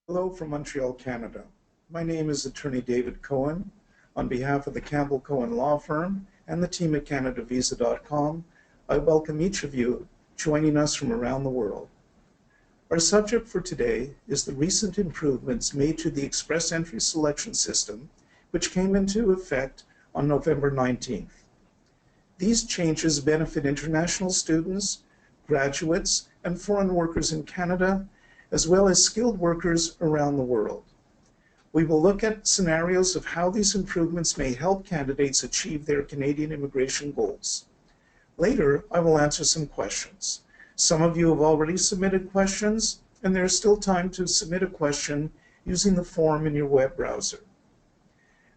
Hello from Montreal, Canada. My name is Attorney David Cohen. On behalf of the Campbell Cohen Law Firm and the team at CanadaVisa.com, I welcome each of you joining us from around the world. Our subject for today is the recent improvements made to the Express Entry selection system, which came into effect on November 19th. These changes benefit international students, graduates, and foreign workers in Canada, as well as skilled workers around the world. We will look at scenarios of how these improvements may help candidates achieve their Canadian immigration goals. Later, I will answer some questions. Some of you have already submitted questions, and there is still time to submit a question using the form in your web browser.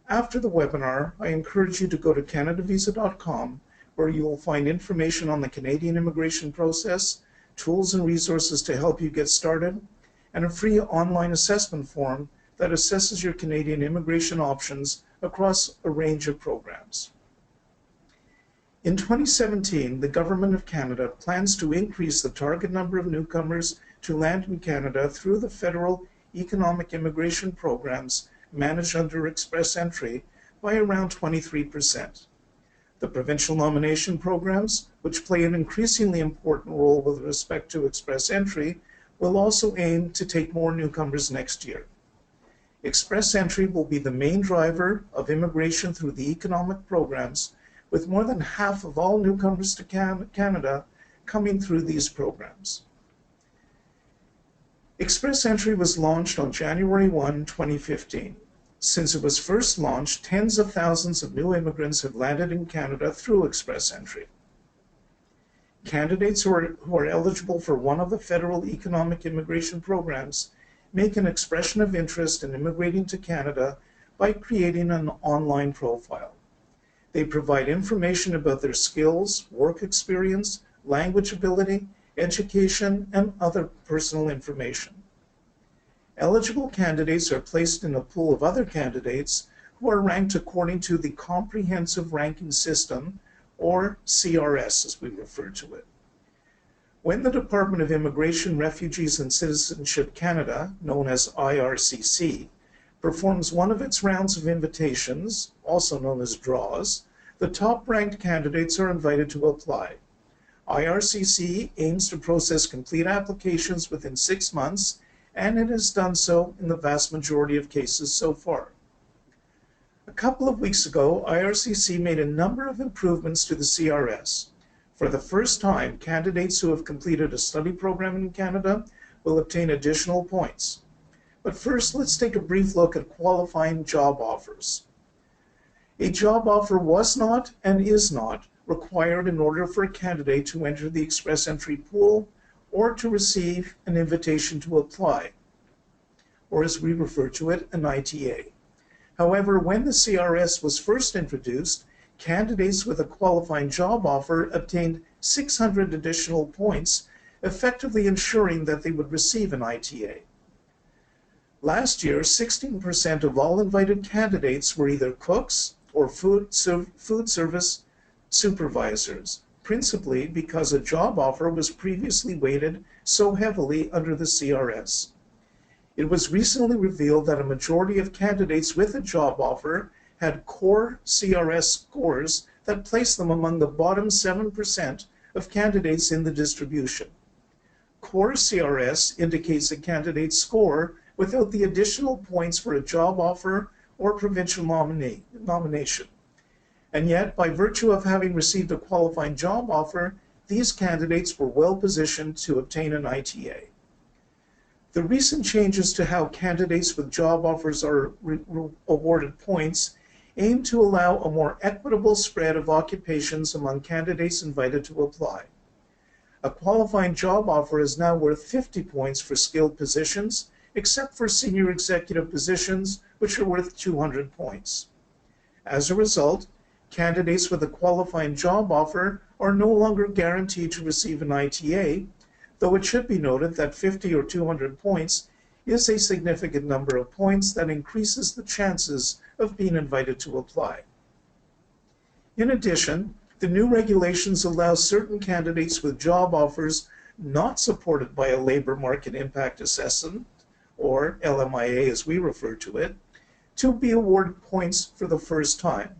After the webinar, I encourage you to go to CanadaVisa.com, where you will find information on the Canadian immigration process, tools and resources to help you get started, and a free online assessment form that assesses your Canadian immigration options across a range of programs. In 2017, the Government of Canada plans to increase the target number of newcomers to land in Canada through the federal economic immigration programs managed under Express Entry by around 23%. The provincial nomination programs, which play an increasingly important role with respect to Express Entry, will also aim to take more newcomers next year. Express Entry will be the main driver of immigration through the economic programs, with more than half of all newcomers to Canada coming through these programs. Express Entry was launched on January 1, 2015. Since it was first launched, tens of thousands of new immigrants have landed in Canada through Express Entry. Candidates who are eligible for one of the federal economic immigration programs make an expression of interest in immigrating to Canada by creating an online profile. They provide information about their skills, work experience, language ability, education, and other personal information. Eligible candidates are placed in a pool of other candidates who are ranked according to the Comprehensive Ranking System, or CRS as we refer to it. When the Department of Immigration, Refugees and Citizenship Canada, known as IRCC, performs one of its rounds of invitations, also known as draws, the top-ranked candidates are invited to apply. IRCC aims to process complete applications within 6 months, and it has done so in the vast majority of cases so far. A couple of weeks ago, IRCC made a number of improvements to the CRS. For the first time, candidates who have completed a study program in Canada will obtain additional points. But first, let's take a brief look at qualifying job offers. A job offer was not and is not required in order for a candidate to enter the Express Entry pool or to receive an invitation to apply, or as we refer to it, an ITA. However, when the CRS was first introduced, candidates with a qualifying job offer obtained 600 additional points, effectively ensuring that they would receive an ITA. Last year, 16% of all invited candidates were either cooks or food service supervisors, principally because a job offer was previously weighted so heavily under the CRS. It was recently revealed that a majority of candidates with a job offer had core CRS scores that placed them among the bottom 7% of candidates in the distribution. Core CRS indicates a candidate's score without the additional points for a job offer or provincial nomination. And yet, by virtue of having received a qualifying job offer, these candidates were well positioned to obtain an ITA. The recent changes to how candidates with job offers are awarded points aim to allow a more equitable spread of occupations among candidates invited to apply. A qualifying job offer is now worth 50 points for skilled positions, except for senior executive positions, which are worth 200 points. As a result, candidates with a qualifying job offer are no longer guaranteed to receive an ITA, though it should be noted that 50 or 200 points is a significant number of points that increases the chances of being invited to apply. In addition, the new regulations allow certain candidates with job offers not supported by a labor market impact assessment or LMIA as we refer to it, to be awarded points for the first time.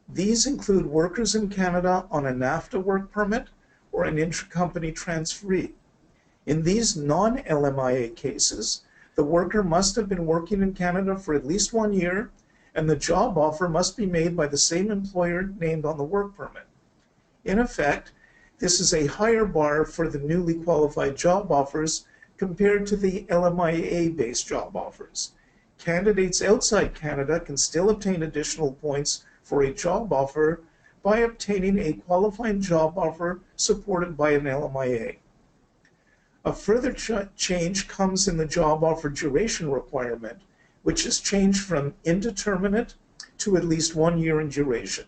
These include workers in Canada on a NAFTA work permit or an intracompany transferee. In these non-LMIA cases, the worker must have been working in Canada for at least 1 year, and the job offer must be made by the same employer named on the work permit. In effect, this is a higher bar for the newly qualified job offers compared to the LMIA-based job offers. Candidates outside Canada can still obtain additional points for a job offer by obtaining a qualifying job offer supported by an LMIA. A further change comes in the job offer duration requirement, which is changed from indeterminate to at least 1 year in duration.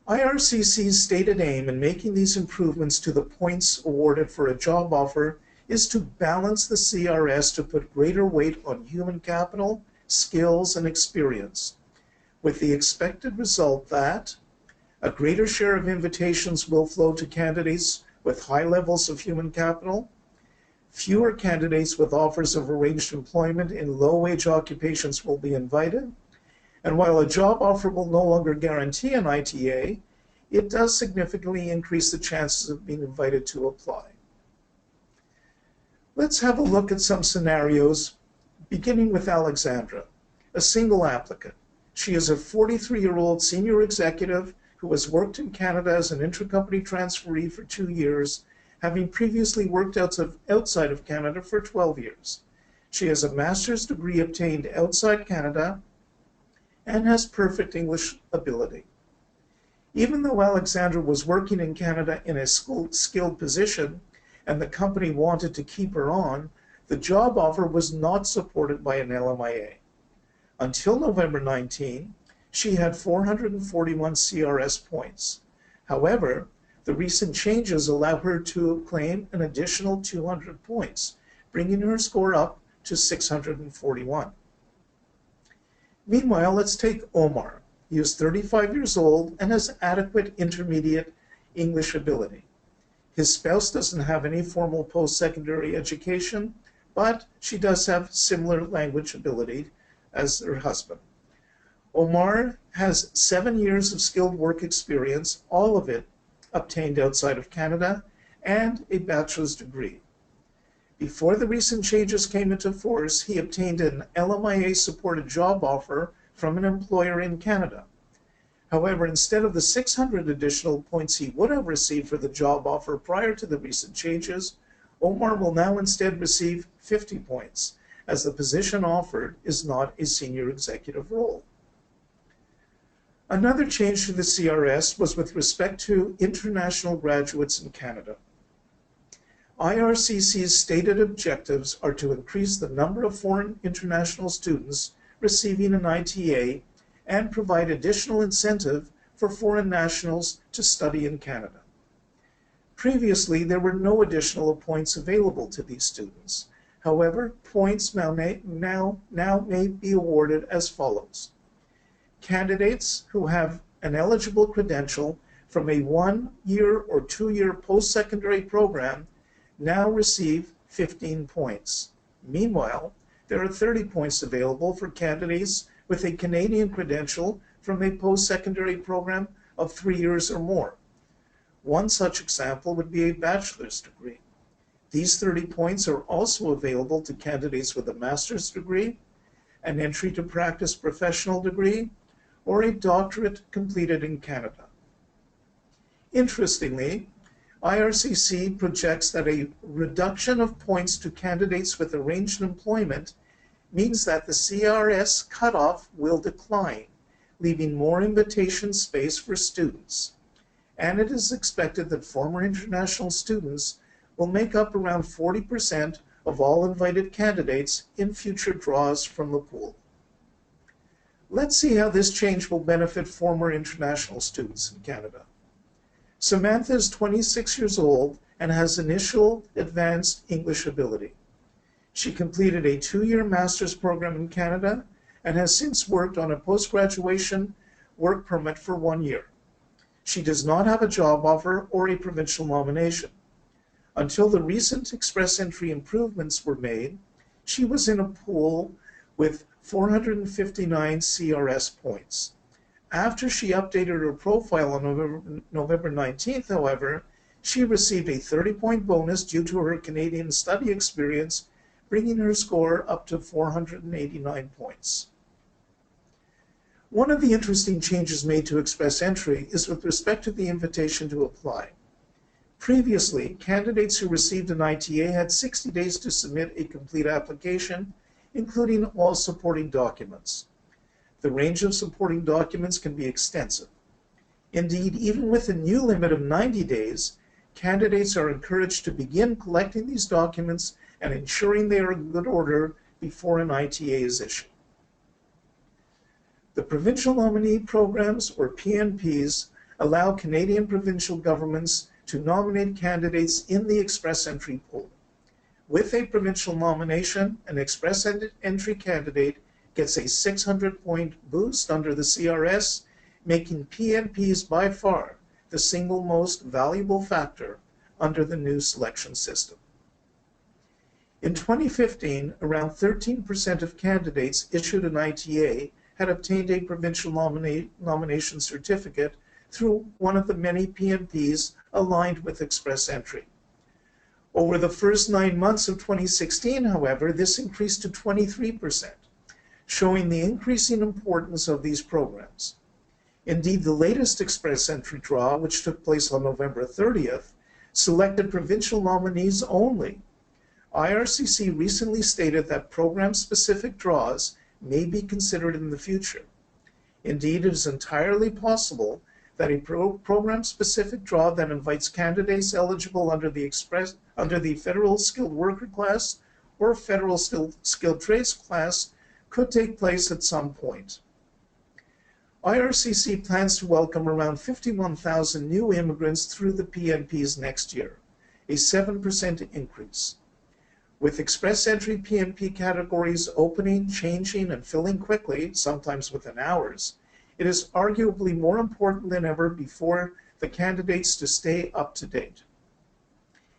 IRCC's stated aim in making these improvements to the points awarded for a job offer is to balance the CRS to put greater weight on human capital, skills, and experience, with the expected result that a greater share of invitations will flow to candidates with high levels of human capital, fewer candidates with offers of arranged employment in low-wage occupations will be invited, and while a job offer will no longer guarantee an ITA, it does significantly increase the chances of being invited to apply. Let's have a look at some scenarios, beginning with Alexandre, a single applicant. She is a 43-year-old senior executive who has worked in Canada as an intracompany transferee for 2 years, having previously worked outside of Canada for 12 years. She has a master's degree obtained outside Canada and has perfect English ability. Even though Alexandre was working in Canada in a skilled position and the company wanted to keep her on, the job offer was not supported by an LMIA. Until November 19, she had 441 CRS points. However, the recent changes allow her to claim an additional 200 points, bringing her score up to 641. Meanwhile, let's take Omar. He is 35 years old and has adequate intermediate English ability. His spouse doesn't have any formal post-secondary education, but she does have similar language ability as her husband. Omar has 7 years of skilled work experience, all of it obtained outside of Canada, and a bachelor's degree. Before the recent changes came into force, he obtained an LMIA-supported job offer from an employer in Canada. However, instead of the 600 additional points he would have received for the job offer prior to the recent changes, Omar will now instead receive 50 points, as the position offered is not a senior executive role. Another change to the CRS was with respect to international graduates in Canada. IRCC's stated objectives are to increase the number of foreign international students receiving an ITA and provide additional incentive for foreign nationals to study in Canada. Previously, there were no additional points available to these students. However, points now may be awarded as follows. Candidates who have an eligible credential from a 1-year or 2-year post-secondary program now receive 15 points. Meanwhile, there are 30 points available for candidates with a Canadian credential from a post-secondary program of 3 years or more. One such example would be a bachelor's degree. These 30 points are also available to candidates with a master's degree, an entry to practice professional degree, or a doctorate completed in Canada. Interestingly, IRCC projects that a reduction of points to candidates with arranged employment means that the CRS cutoff will decline, leaving more invitation space for students. And it is expected that former international students will make up around 40% of all invited candidates in future draws from the pool. Let's see how this change will benefit former international students in Canada. Samantha is 26 years old and has initial advanced English ability. She completed a 2-year master's program in Canada and has since worked on a post-graduation work permit for 1 year. She does not have a job offer or a provincial nomination. Until the recent express entry improvements were made, she was in a pool with 459 CRS points. After she updated her profile on November 19th, however, she received a 30-point bonus due to her Canadian study experience, bringing her score up to 489 points. One of the interesting changes made to Express Entry is with respect to the invitation to apply. Previously, candidates who received an ITA had 60 days to submit a complete application, including all supporting documents. The range of supporting documents can be extensive. Indeed, even with a new limit of 90 days, candidates are encouraged to begin collecting these documents and ensuring they are in good order before an ITA is issued. The Provincial Nominee Programs, or PNPs, allow Canadian provincial governments to nominate candidates in the Express Entry pool. With a provincial nomination, an Express Entry candidate gets a 600-point boost under the CRS, making PNPs by far the single most valuable factor under the new selection system. In 2015, around 13% of candidates issued an ITA had obtained a provincial nomination certificate through one of the many PNPs aligned with Express Entry. Over the first 9 months of 2016, however, this increased to 23%, showing the increasing importance of these programs. Indeed, the latest Express Entry draw, which took place on November 30th, selected provincial nominees only. IRCC recently stated that program-specific draws may be considered in the future. Indeed, it is entirely possible that a program-specific draw that invites candidates eligible under the Federal Skilled Worker class or Federal Skilled Trades class could take place at some point. IRCC plans to welcome around 51,000 new immigrants through the PNPs next year, a 7% increase. With Express Entry PNP categories opening, changing, and filling quickly, sometimes within hours, it is arguably more important than ever before the candidates to stay up to date.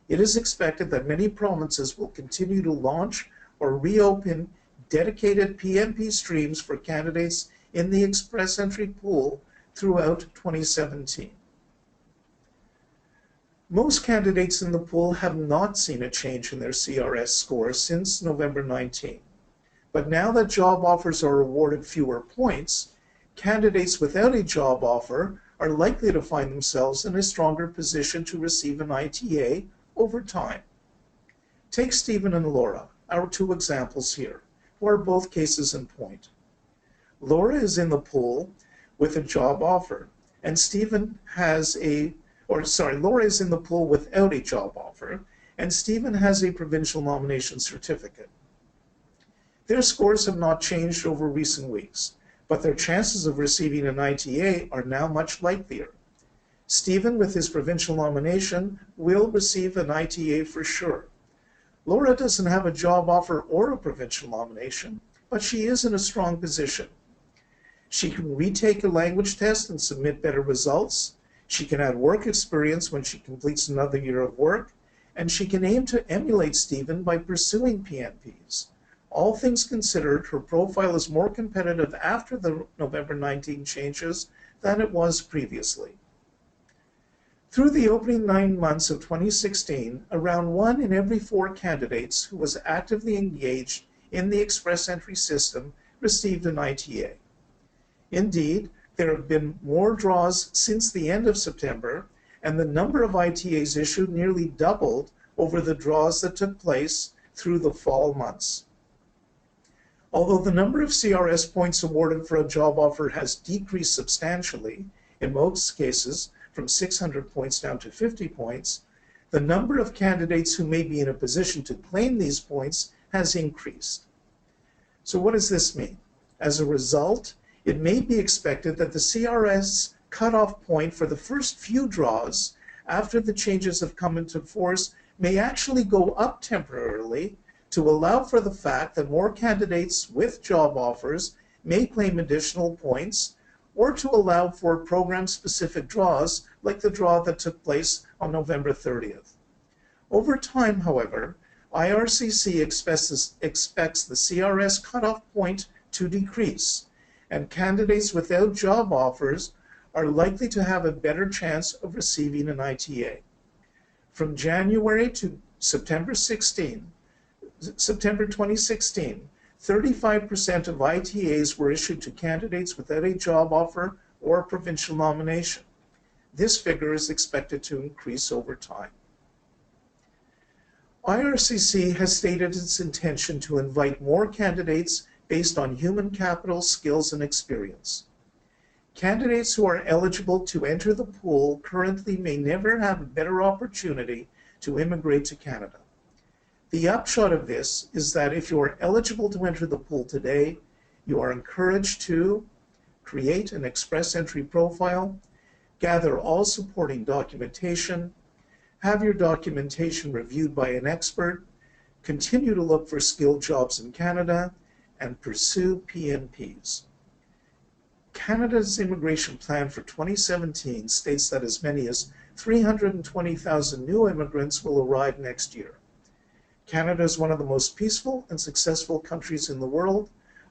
It is expected that many provinces will continue to launch or reopen dedicated PNP streams for candidates in the Express Entry pool throughout 2017. Most candidates in the pool have not seen a change in their CRS score since November 19. But now that job offers are awarded fewer points, candidates without a job offer are likely to find themselves in a stronger position to receive an ITA over time. Take Stephen and Laura, our two examples here, who are both cases in point. Laura is in the pool with a job offer, and Laura is in the pool without a job offer, and Stephen has a provincial nomination certificate. Their scores have not changed over recent weeks, but their chances of receiving an ITA are now much likelier. Stephen, with his provincial nomination, will receive an ITA for sure. Laura doesn't have a job offer or a provincial nomination, but she is in a strong position. She can retake a language test and submit better results. She can add work experience when she completes another year of work, and she can aim to emulate Stephen by pursuing PNPs. All things considered, her profile is more competitive after the November 19 changes than it was previously. Through the opening 9 months of 2016, around 1 in every 4 candidates who was actively engaged in the Express Entry system received an ITA. Indeed, there have been more draws since the end of September, and the number of ITAs issued nearly doubled over the draws that took place through the fall months. Although the number of CRS points awarded for a job offer has decreased substantially, in most cases from 600 points down to 50 points, the number of candidates who may be in a position to claim these points has increased. So what does this mean? As a result, it may be expected that the CRS cutoff point for the first few draws after the changes have come into force may actually go up temporarily to allow for the fact that more candidates with job offers may claim additional points, or to allow for program-specific draws like the draw that took place on November 30th. Over time, however, IRCC expects the CRS cutoff point to decrease, and candidates without job offers are likely to have a better chance of receiving an ITA. From January to September 2016, 35% of ITAs were issued to candidates without a job offer or provincial nomination. This figure is expected to increase over time. IRCC has stated its intention to invite more candidates based on human capital, skills, and experience. Candidates who are eligible to enter the pool currently may never have a better opportunity to immigrate to Canada. The upshot of this is that if you are eligible to enter the pool today, you are encouraged to create an express entry profile, gather all supporting documentation, have your documentation reviewed by an expert, continue to look for skilled jobs in Canada, and pursue PNPs. Canada's immigration plan for 2017 states that as many as 320,000 new immigrants will arrive next year. Canada is one of the most peaceful and successful countries in the world,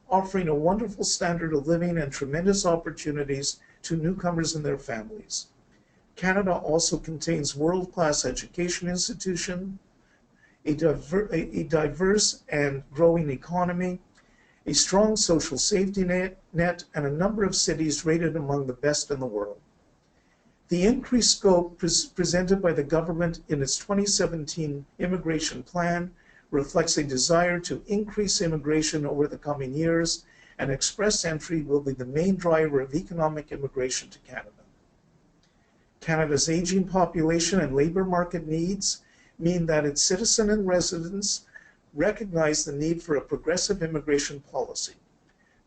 offering a wonderful standard of living and tremendous opportunities to newcomers and their families. Canada also contains world-class education institutions, a diverse and growing economy, a strong social safety net, and a number of cities rated among the best in the world. The increased scope presented by the government in its 2017 immigration plan reflects a desire to increase immigration over the coming years, and express entry will be the main driver of economic immigration to Canada. Canada's aging population and labor market needs mean that its citizens and residents recognize the need for a progressive immigration policy.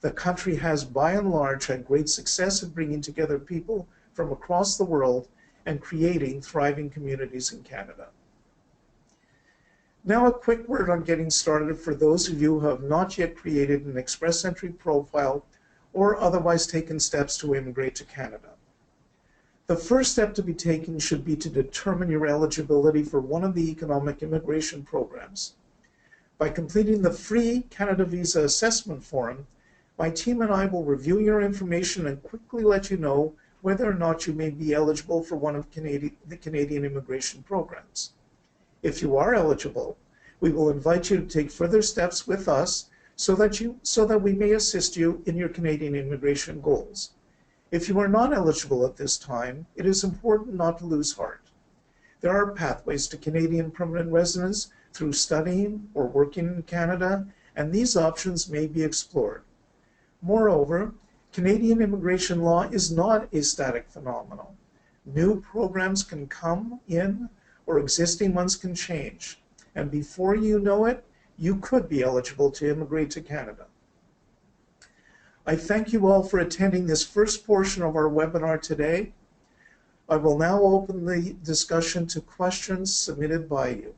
The country has, by and large, had great success in bringing together people from across the world and creating thriving communities in Canada. Now a quick word on getting started for those of you who have not yet created an express entry profile or otherwise taken steps to immigrate to Canada. The first step to be taken should be to determine your eligibility for one of the economic immigration programs. By completing the free CanadaVisa assessment form, my team and I will review your information and quickly let you know whether or not you may be eligible for one of the Canadian immigration programs. If you are eligible, we will invite you to take further steps with us so that we may assist you in your Canadian immigration goals. If you are not eligible at this time, it is important not to lose heart. There are pathways to Canadian permanent residence through studying or working in Canada, and these options may be explored. Moreover, Canadian immigration law is not a static phenomenon. New programs can come in or existing ones can change, and before you know it, you could be eligible to immigrate to Canada. I thank you all for attending this first portion of our webinar today. I will now open the discussion to questions submitted by you.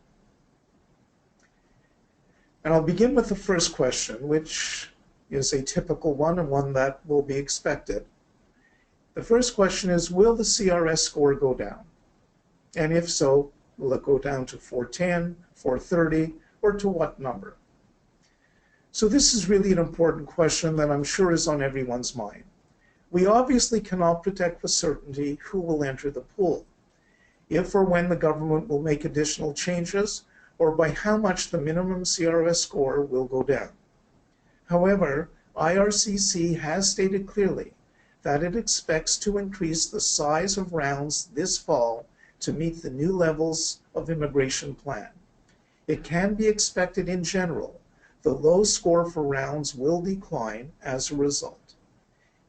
And I'll begin with the first question, which is a typical one and one that will be expected. The first question is, will the CRS score go down? And if so, will it go down to 410, 430, or to what number? So this is really an important question that I'm sure is on everyone's mind. We obviously cannot predict with certainty who will enter the pool, if or when the government will make additional changes, or by how much the minimum CRS score will go down. However, IRCC has stated clearly that it expects to increase the size of rounds this fall to meet the new levels of immigration plan. It can be expected in general the low score for rounds will decline as a result.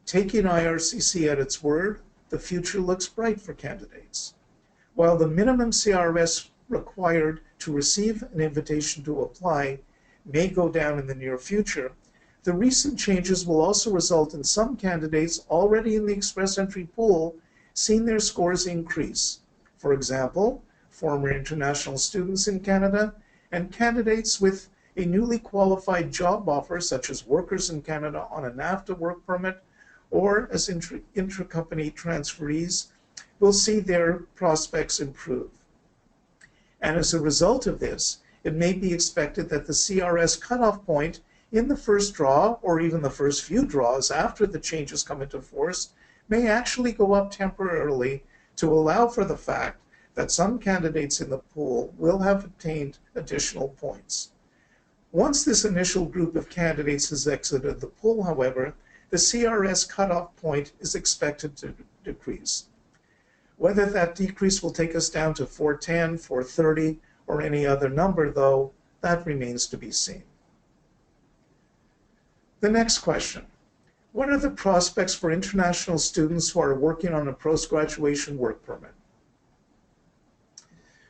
Taking IRCC at its word, the future looks bright for candidates. While the minimum CRS required to receive an invitation to apply may go down in the near future, the recent changes will also result in some candidates already in the express entry pool seeing their scores increase. For example, former international students in Canada and candidates with a newly qualified job offer, such as workers in Canada on a NAFTA work permit or as intra-company transferees, will see their prospects improve. And as a result of this, it may be expected that the CRS cutoff point in the first draw, or even the first few draws after the changes come into force, may actually go up temporarily to allow for the fact that some candidates in the pool will have obtained additional points. Once this initial group of candidates has exited the pool, however, the CRS cutoff point is expected to decrease. Whether that decrease will take us down to 410, 430, or any other number, though, that remains to be seen. The next question: what are the prospects for international students who are working on a post-graduation work permit?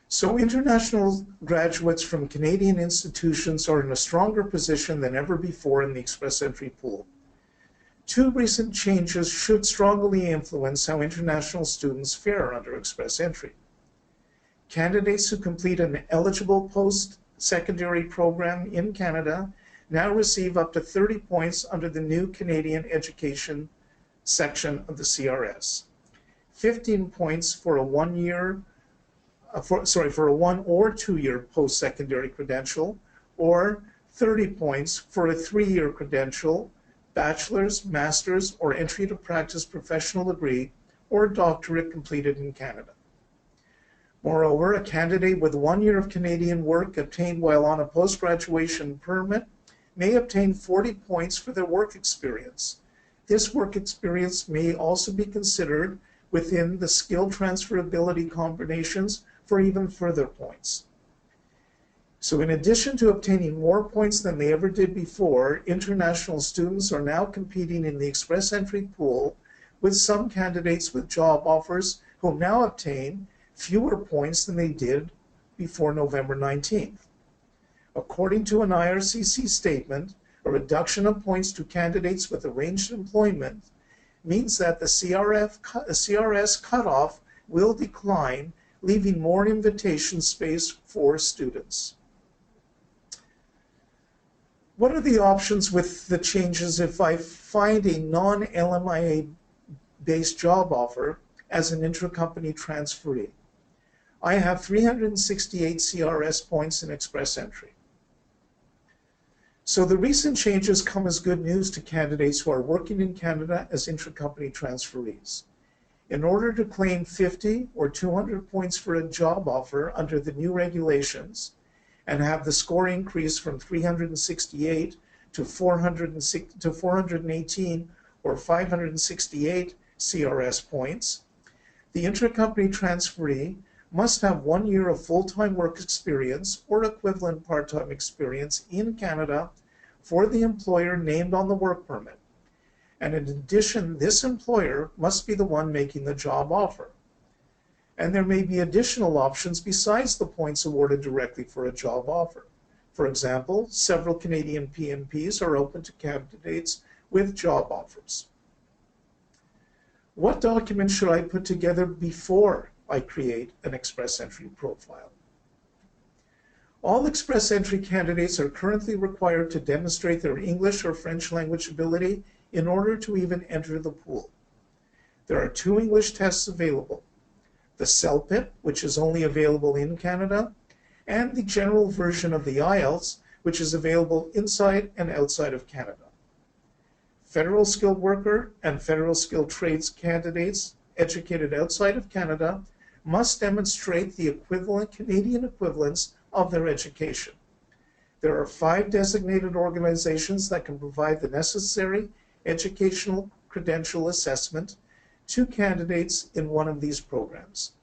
So international graduates from Canadian institutions are in a stronger position than ever before in the express entry pool. Two recent changes should strongly influence how international students fare under express entry. Candidates who complete an eligible post-secondary program in Canada now receive up to 30 points under the new Canadian education section of the CRS. 15 points for a one or 2 year post-secondary credential, or 30 points for a 3-year credential, bachelor's, master's, or entry to practice professional degree, or doctorate completed in Canada. Moreover, a candidate with 1 year of Canadian work obtained while on a post-graduation permit may obtain 40 points for their work experience. This work experience may also be considered within the skill transferability combinations for even further points. So in addition to obtaining more points than they ever did before, international students are now competing in the express entry pool with some candidates with job offers who now obtain fewer points than they did before November 19th. According to an IRCC statement, a reduction of points to candidates with arranged employment means that the CRS cutoff will decline, leaving more invitation space for students. What are the options with the changes if I find a non-LMIA-based job offer as an intracompany transferee? I have 368 CRS points in express entry. So the recent changes come as good news to candidates who are working in Canada as intracompany transferees. In order to claim 50 or 200 points for a job offer under the new regulations and have the score increase from 368 to 418 or 568 CRS points, the intracompany transferee must have 1 year of full-time work experience or equivalent part-time experience in Canada for the employer named on the work permit. And in addition, this employer must be the one making the job offer. And there may be additional options besides the points awarded directly for a job offer. For example, several Canadian PMPs are open to candidates with job offers. What documents should I put together before I create an express entry profile? All express entry candidates are currently required to demonstrate their English or French language ability in order to even enter the pool. There are 2 English tests available: the CELPIP, which is only available in Canada, and the general version of the IELTS, which is available inside and outside of Canada. Federal skilled worker and federal skilled trades candidates educated outside of Canada must demonstrate the equivalent Canadian equivalents of their education. There are 5 designated organizations that can provide the necessary educational credential assessment to candidates in one of these programs.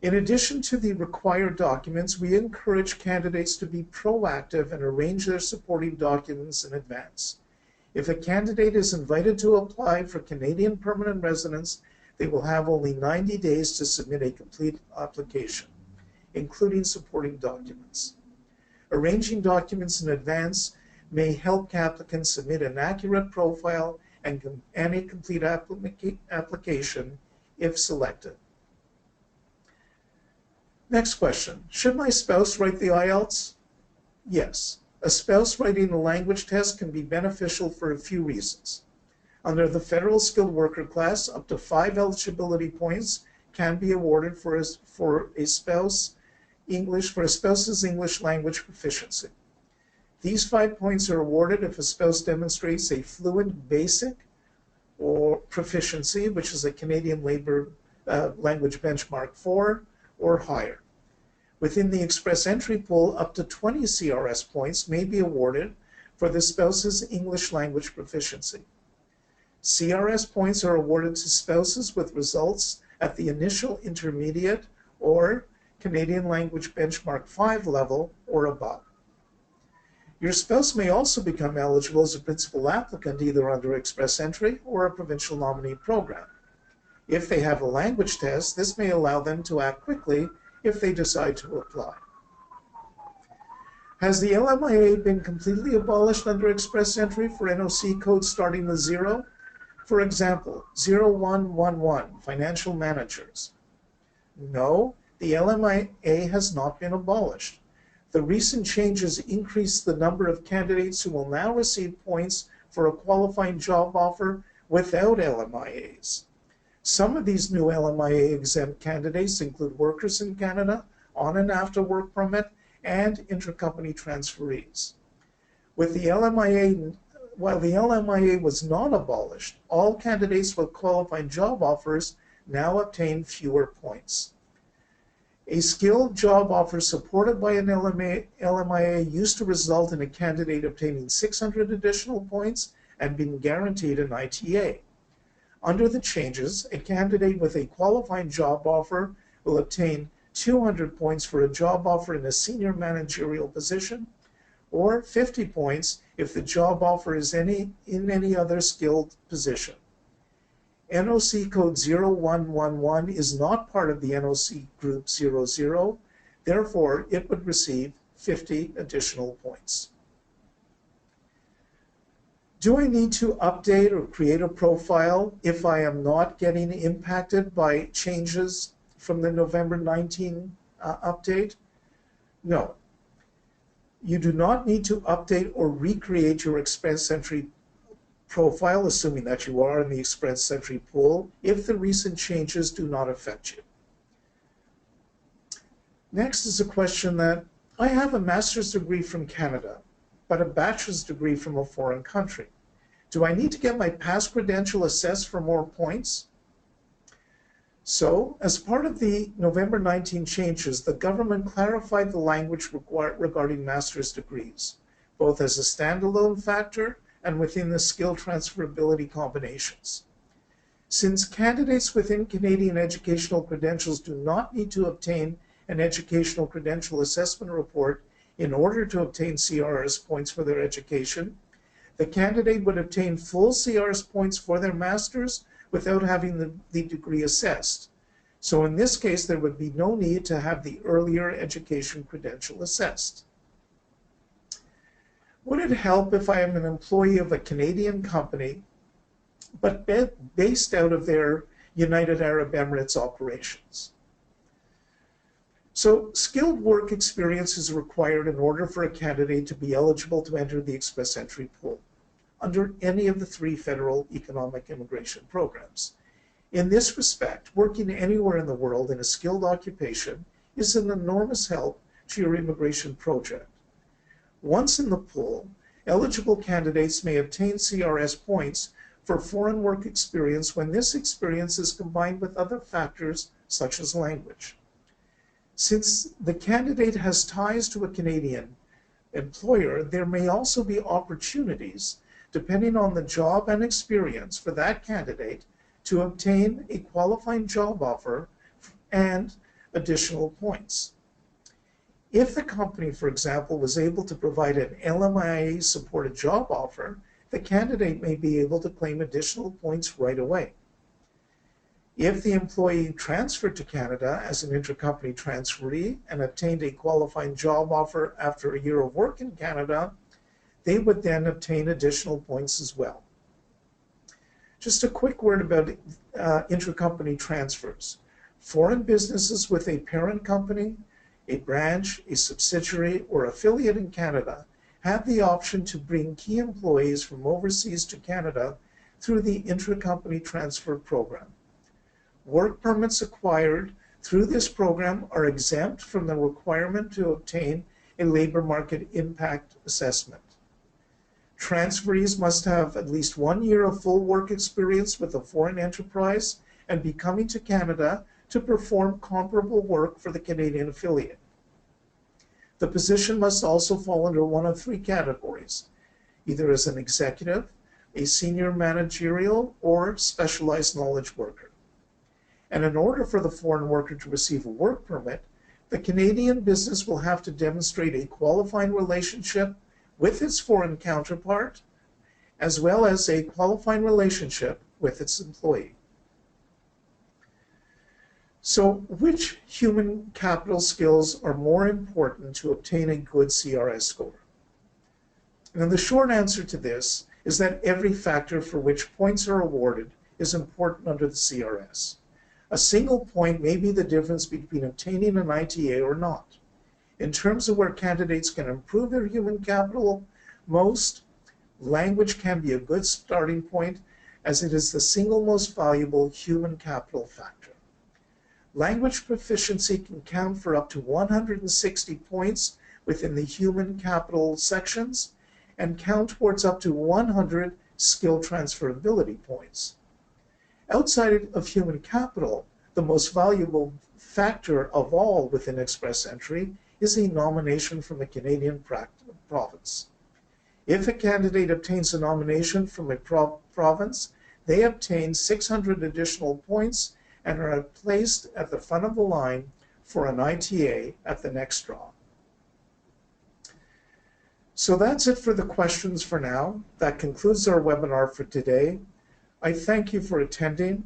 In addition to the required documents, we encourage candidates to be proactive and arrange their supporting documents in advance. If a candidate is invited to apply for Canadian permanent residence, they will have only 90 days to submit a complete application, including supporting documents. Arranging documents in advance may help applicants submit an accurate profile and a complete application if selected. Next question: should my spouse write the IELTS? Yes. A spouse writing the language test can be beneficial for a few reasons. Under the federal skilled worker class, up to 5 eligibility points can be awarded for a spouse English for a spouse's English language proficiency. These 5 points are awarded if a spouse demonstrates a fluent basic or proficiency, which is a Canadian language benchmark 4 or higher. Within the express entry pool, up to 20 CRS points may be awarded for the spouse's English language proficiency. CRS points are awarded to spouses with results at the initial intermediate or Canadian language benchmark 5 level or above. Your spouse may also become eligible as a principal applicant either under express entry or a provincial nominee program. If they have a language test, this may allow them to act quickly if they decide to apply. Has the LMIA been completely abolished under express entry for NOC codes starting with 0? For example, 0111, financial managers. No, the LMIA has not been abolished. The recent changes increase the number of candidates who will now receive points for a qualifying job offer without LMIAs. Some of these new LMIA exempt candidates include workers in Canada, on and after work permit, and intercompany transferees. With the LMIA, while the LMIA was not abolished, all candidates with qualifying job offers now obtain fewer points. A skilled job offer supported by an LMIA used to result in a candidate obtaining 600 additional points and being guaranteed an ITA. Under the changes, a candidate with a qualifying job offer will obtain 200 points for a job offer in a senior managerial position, or 50 points if the job offer is in any other skilled position. NOC code 0111 is not part of the NOC group 00, therefore it would receive 50 additional points. Do I need to update or create a profile if I am not getting impacted by changes from the November 19 update? No. You do not need to update or recreate your express entry profile, assuming that you are in the express entry pool, if the recent changes do not affect you. Next is a question that I have a master's degree from Canada, but a bachelor's degree from a foreign country. Do I need to get my past credential assessed for more points? So, as part of the November 19 changes, the government clarified the language regarding master's degrees, both as a standalone factor and within the skill transferability combinations. Since candidates within Canadian educational credentials do not need to obtain an educational credential assessment report in order to obtain CRS points for their education, the candidate would obtain full CRS points for their master's without having the degree assessed. So in this case, there would be no need to have the earlier education credential assessed. Would it help if I am an employee of a Canadian company, but based out of their United Arab Emirates operations? So skilled work experience is required in order for a candidate to be eligible to enter the express entry pool under any of the 3 federal economic immigration programs. In this respect, working anywhere in the world in a skilled occupation is an enormous help to your immigration project. Once in the pool, eligible candidates may obtain CRS points for foreign work experience when this experience is combined with other factors such as language. Since the candidate has ties to a Canadian employer, there may also be opportunities, depending on the job and experience for that candidate, to obtain a qualifying job offer and additional points. If the company, for example, was able to provide an LMIA-supported job offer, the candidate may be able to claim additional points right away. If the employee transferred to Canada as an intercompany transferee and obtained a qualifying job offer after a year of work in Canada, they would then obtain additional points as well. Just a quick word about intercompany transfers. Foreign businesses with a parent company, a branch, a subsidiary, or affiliate in Canada have the option to bring key employees from overseas to Canada through the intercompany transfer program. Work permits acquired through this program are exempt from the requirement to obtain a labor market impact assessment. Transferees must have at least 1 year of full work experience with a foreign enterprise and be coming to Canada to perform comparable work for the Canadian affiliate. The position must also fall under one of 3 categories, either as an executive, a senior managerial, or specialized knowledge worker. And in order for the foreign worker to receive a work permit, the Canadian business will have to demonstrate a qualifying relationship with its foreign counterpart, as well as a qualifying relationship with its employee. So, which human capital skills are more important to obtain a good CRS score? And the short answer to this is that every factor for which points are awarded is important under the CRS. A single point may be the difference between obtaining an ITA or not. In terms of where candidates can improve their human capital most, language can be a good starting point, as it is the single most valuable human capital factor. Language proficiency can count for up to 160 points within the human capital sections and count towards up to 100 skill transferability points. Outside of human capital, the most valuable factor of all within Express Entry is a nomination from a Canadian province. If a candidate obtains a nomination from a province, they obtain 600 additional points and are placed at the front of the line for an ITA at the next draw. So that's it for the questions for now. That concludes our webinar for today. I thank you for attending,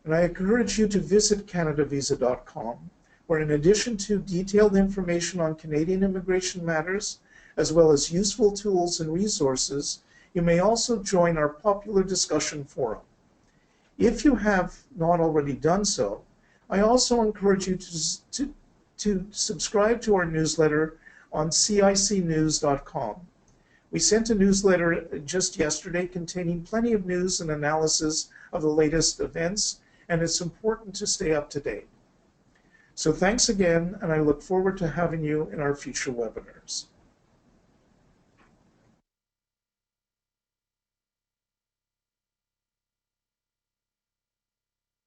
and I encourage you to visit CanadaVisa.com, where in addition to detailed information on Canadian immigration matters, as well as useful tools and resources, you may also join our popular discussion forum. If you have not already done so, I also encourage you to subscribe to our newsletter on cicnews.com. We sent a newsletter just yesterday containing plenty of news and analysis of the latest events, and it's important to stay up to date. So thanks again, and I look forward to having you in our future webinars.